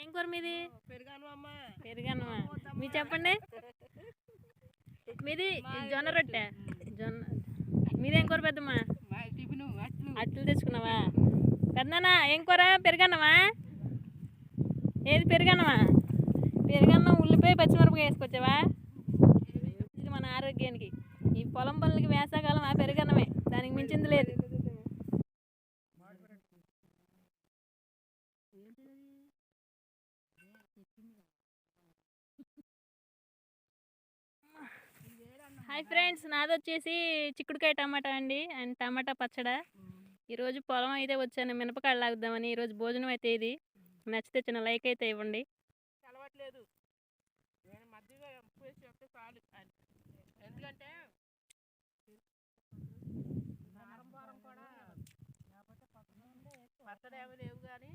ఏం కూర మీది? పెరుగన్నమా. మీరు చెప్పండి. మీది జొన్న రొట్టె. మీదేం కూర పెద్దమ్మా? అట్లు తెచ్చుకున్నావా? పెద్దనా ఏం కూర? పెరుగన్నమా. ఏది పెరుగన్నమా? పెరుగన్నం ఉల్లిపాయ పచ్చిమిరపకాయ వేసుకొచ్చావా? ఇది మన ఆరోగ్యానికి. ఈ పొలం పనులకి వేసవకాలం ఆ పెరుగన్నమే, దానికి మించింది లేదు. హాయ్ ఫ్రెండ్స్, నాది వచ్చేసి చిక్కుడుకాయ టమాటా అండి, అండ్ టమాటా పచ్చడా. ఈరోజు పొలం అయితే వచ్చాను మినపకాయలు లాగుదామని. ఈరోజు భోజనం అయితే ఇది. నచ్చితే చిన్న లైక్ అయితే ఇవ్వండి. చదవట్లేదు, నేను మధ్యలో వేసి వస్తే చాలు. ఎందుకంటే వారం కూడా పచ్చడి ఏమి లేవు కానీ